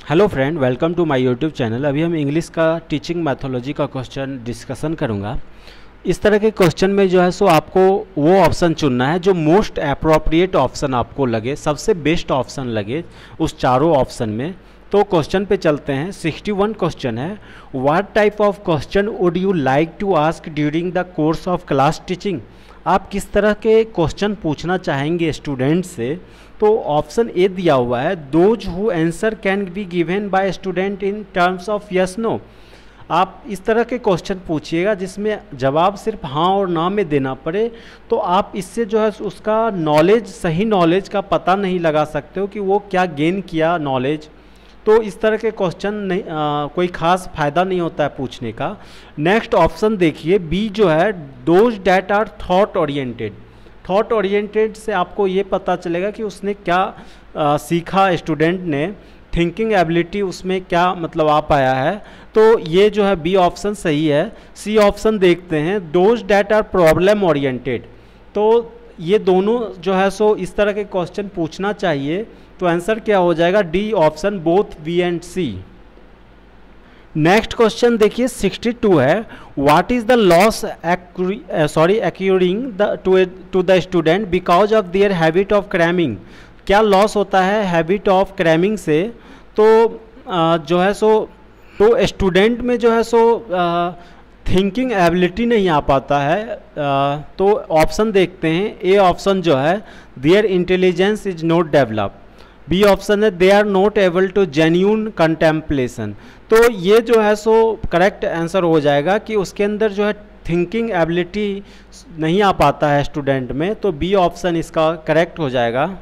Hello friend, welcome to my YouTube channel. अभी हम English का टीचिंग मैथोलॉजी का क्वेश्चन डिस्कशन करूंगा। इस तरह के क्वेश्चन में जो है सो आपको वो ऑप्शन चुनना है जो मोस्ट अप्रोप्रिएट ऑप्शन आपको लगे, सबसे बेस्ट ऑप्शन लगे उस चारों ऑप्शन में। तो क्वेश्चन पे चलते हैं। 61 क्वेश्चन है। What type of question would you like to ask during the course of class teaching? आप किस तरह के क्वेश्चन पूछना चाहेंगे स्टूडेंट से? तो ऑप्शन ए दिया हुआ है, those who answer can be given by student in terms of yes no. आप इस तरह के क्वेश्चन पूछिएगा जिसमें जवाब सिर्फ हाँ और ना में देना पड़े, तो आप इससे जो है उसका नॉलेज, सही नॉलेज का पता नहीं लगा सकते हो कि वो क्या गेन किया नॉलेज। तो इस तरह के क्वेश्चन नहीं, कोई खास फायदा नहीं होता है पूछने का। नेक्स्ट ऑप्शन देखिए, बी जो है, those that are thought oriented. Thought oriented से आपको ये पता चलेगा कि उसने क्या सीखा, स्टूडेंट ने थिंकिंग एबिलिटी उसमें क्या मतलब आ पाया है। तो ये जो है बी ऑप्शन सही है। सी ऑप्शन देखते हैं, those that are problem oriented. तो ये दोनों जो है सो इस तरह के क्वेश्चन पूछना चाहिए। तो आंसर क्या हो जाएगा? D option, both B and C. Next question देखिए 62 है। What is the loss accruing to the student because of their habit of cramming? क्या लॉस होता है हैबिट ऑफ क्रैमिंग से? तो जो है सो तो स्टूडेंट में जो है सो थिंकिंग एबिलिटी नहीं आ पाता है। तो ऑप्शन देखते हैं। ए ऑप्शन जो है, their intelligence is not develop. B option है, they are not able to genuine contemplation. तो ये जो है सो करेक्ट आंसर हो जाएगा कि उसके अंदर जो है थिंकिंग एबिलिटी नहीं आ पाता है स्टूडेंट में। तो बी ऑप्शन इसका करेक्ट हो जाएगा।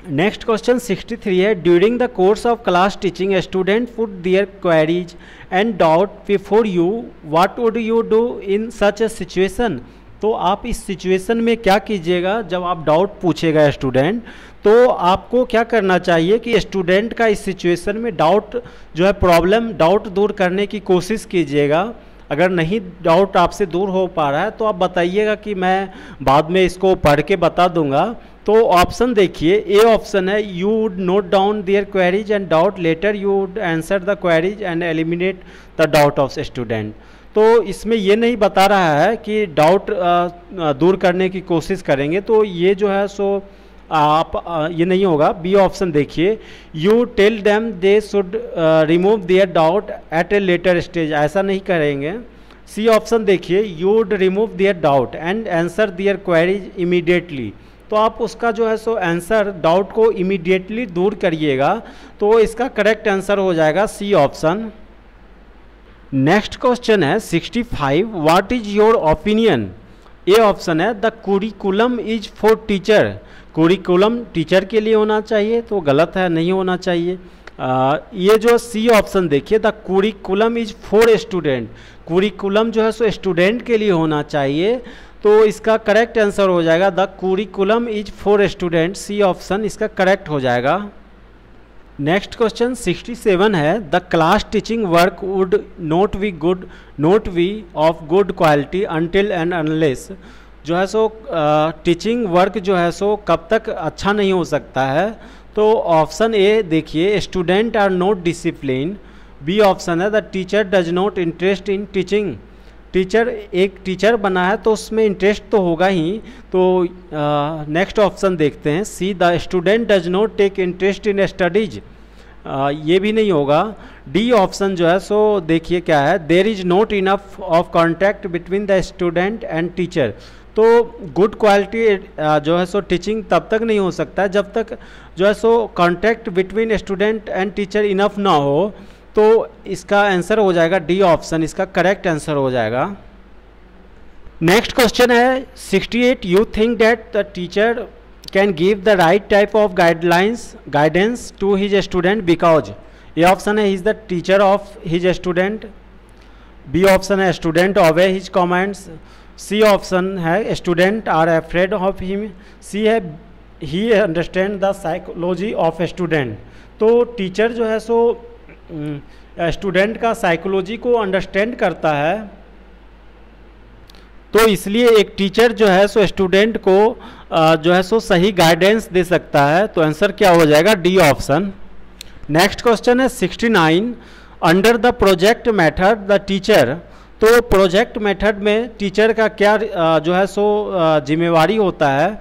नेक्स्ट क्वेश्चन 63 है। During the course of class teaching student put their queries and doubt before you, what would you do in such a situation? तो आप इस सिचुएशन में क्या कीजिएगा? जब आप डाउट पूछेगा स्टूडेंट, तो आपको क्या करना चाहिए कि स्टूडेंट का इस सिचुएशन में डाउट जो है प्रॉब्लम, डाउट दूर करने की कोशिश कीजिएगा। अगर नहीं डाउट आपसे दूर हो पा रहा है तो आप बताइएगा कि मैं बाद में इसको पढ़ के बता दूंगा। तो ऑप्शन देखिए, ए ऑप्शन है, you would note down their queries and doubt later you would answer the queries and eliminate the doubt of student. तो इसमें ये नहीं बता रहा है कि डाउट दूर करने की कोशिश करेंगे, तो ये जो है सो आप ये नहीं होगा। बी ऑप्शन देखिए, you tell them they should remove their doubt at a later stage, ऐसा नहीं करेंगे। सी ऑप्शन देखिए, you would remove their doubt and answer their queries immediately. तो आप उसका जो है सो आंसर, डाउट को इमीडिएटली दूर करिएगा। तो इसका करेक्ट आंसर हो जाएगा सी ऑप्शन। नेक्स्ट क्वेश्चन है 65। What is your opinion? A option है, the curriculum is for teacher. Curriculum teacher के लिए होना चाहिए, तो गलत है, नहीं होना चाहिए। ये जो सी ऑप्शन देखिए, the curriculum is for student. Curriculum जो है सो स्टूडेंट के लिए होना चाहिए, तो इसका करेक्ट आंसर हो जाएगा the curriculum is for student. C option इसका करेक्ट हो जाएगा। नेक्स्ट क्वेश्चन 67 है। The class teaching work would not be of good quality until and unless. जो है सो टीचिंग वर्क जो है सो कब तक अच्छा नहीं हो सकता है? तो ऑप्शन ए देखिए, student are not discipline. B option है, the teacher does not interest in teaching. Teacher, एक टीचर बना है तो उसमें इंटरेस्ट तो होगा ही। तो नेक्स्ट ऑप्शन देखते हैं, C, the student does not take interest in studies. ये भी नहीं होगा। डी ऑप्शन जो है सो देखिए क्या है, there is not enough of contact between the student and teacher. तो गुड क्वालिटी जो है सो टीचिंग तब तक नहीं हो सकता है जब तक जो है सो contact between student and teacher enough ना हो। तो इसका आंसर हो जाएगा डी ऑप्शन, इसका करेक्ट आंसर हो जाएगा। नेक्स्ट क्वेश्चन है 68। You think that the teacher can give the right type of guidance to his student because? A option है, he is the teacher of his student. B option है, student obey his comments. C option है, student are afraid of him. सी है, ही understand the psychology of student. तो teacher जो है so student का psychology को understand करता है, तो इसलिए एक टीचर जो है सो स्टूडेंट को जो है सो सही गाइडेंस दे सकता है। तो आंसर क्या हो जाएगा? D option. नेक्स्ट क्वेश्चन है 69, under the project method the teacher. तो प्रोजेक्ट मेथड में टीचर का क्या जो है सो जिम्मेवारी होता है।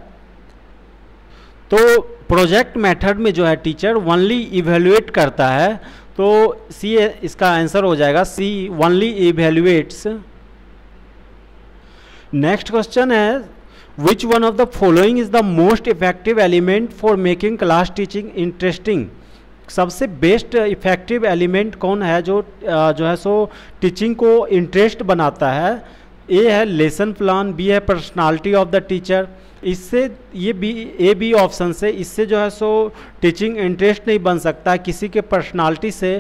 तो प्रोजेक्ट मेथड में जो है टीचर ओनली इवेल्युएट करता है। तो सी इसका आंसर हो जाएगा सी, ओनली इवेल्युएट्स। नेक्स्ट क्वेश्चन है which one of the following is the most effective element for making class teaching interesting. सबसे बेस्ट इफेक्टिव एलिमेंट कौन है जो है सो टीचिंग को इंटरेस्ट बनाता है। ए है लेसन प्लान, बी है पर्सनालिटी ऑफ द टीचर। इससे ये बी ऑप्शन से इससे जो है सो टीचिंग इंटरेस्ट नहीं बन सकता। किसी के पर्सनालिटी से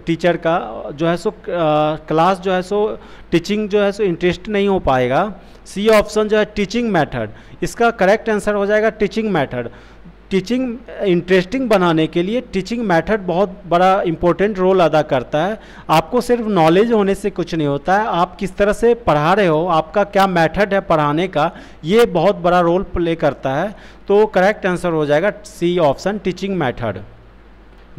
टीचर का जो है सो क्लास जो है सो टीचिंग जो है सो इंटरेस्ट नहीं हो पाएगा। सी ऑप्शन जो है टीचिंग मेथड, इसका करेक्ट आंसर हो जाएगा टीचिंग मेथड। टीचिंग इंटरेस्टिंग बनाने के लिए टीचिंग मेथड बहुत बड़ा इंपॉर्टेंट रोल अदा करता है। आपको सिर्फ नॉलेज होने से कुछ नहीं होता है, आप किस तरह से पढ़ा रहे हो, आपका क्या मेथड है पढ़ाने का, ये बहुत बड़ा रोल प्ले करता है। तो करेक्ट आंसर हो जाएगा C option, teaching method.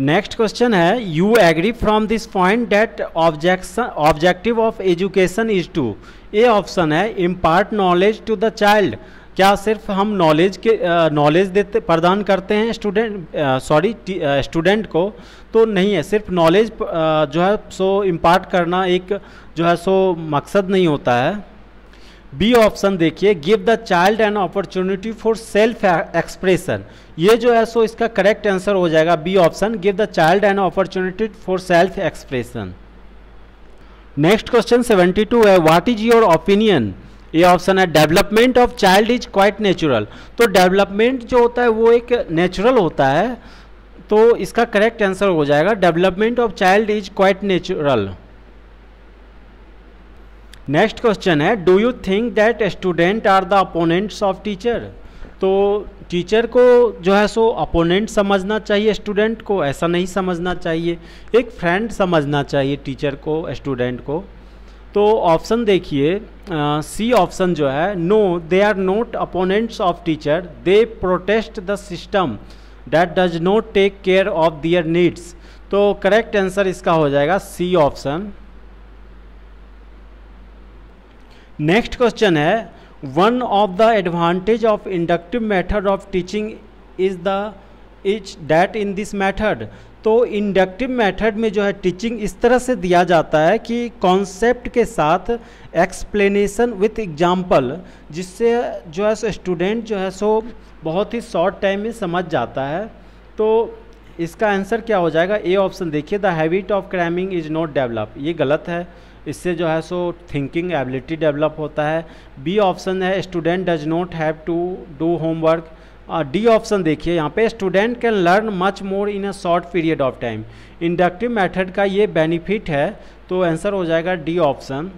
Next question है you agree from this point that objective of education is to. A option है impart knowledge to the child. क्या सिर्फ हम नॉलेज देते प्रदान करते हैं स्टूडेंट को? तो नहीं है, सिर्फ नॉलेज जो है सो इम्पार्ट करना एक जो है सो मकसद नहीं होता है। बी ऑप्शन देखिए give the child an opportunity for self expression. ये जो है सो इसका करेक्ट आंसर हो जाएगा B option, give the child an opportunity for self expression. Next question 72 है व्हाट इज योर ओपिनियन। ये ऑप्शन है development of child is quite natural. तो डेवलपमेंट जो होता है वो एक नेचुरल होता है, तो इसका करेक्ट आंसर हो जाएगा development of child is quite natural. Next question है do you think that student are the opponents of teacher. तो टीचर को जो है सो अपोनेंट समझना चाहिए स्टूडेंट को, ऐसा नहीं समझना चाहिए, एक फ्रेंड समझना चाहिए टीचर को स्टूडेंट को। तो ऑप्शन देखिए सी ऑप्शन जो है no they are not opponents of teacher, they protest the system that does not take care of their needs. तो करेक्ट आंसर इसका हो जाएगा सी ऑप्शन। नेक्स्ट क्वेश्चन है one of the advantage of inductive method of teaching is that in this method. तो inductive method में जो है teaching इस तरह से दिया जाता है कि कॉन्सेप्ट के साथ एक्सप्लेनेशन विथ एग्जाम्पल, जिससे जो है सो स्टूडेंट जो है सो बहुत ही शॉर्ट टाइम में समझ जाता है। तो इसका आंसर क्या हो जाएगा? ए ऑप्शन देखिए the habit of cramming is not develop. ये गलत है, इससे जो है सो थिंकिंग एबिलिटी डेवलप होता है। बी ऑप्शन है student does not have to do homework. D option देखिए यहाँ पे student can learn much more in a short period of time. Inductive method का ये बेनिफिट है, तो आंसर हो जाएगा डी ऑप्शन।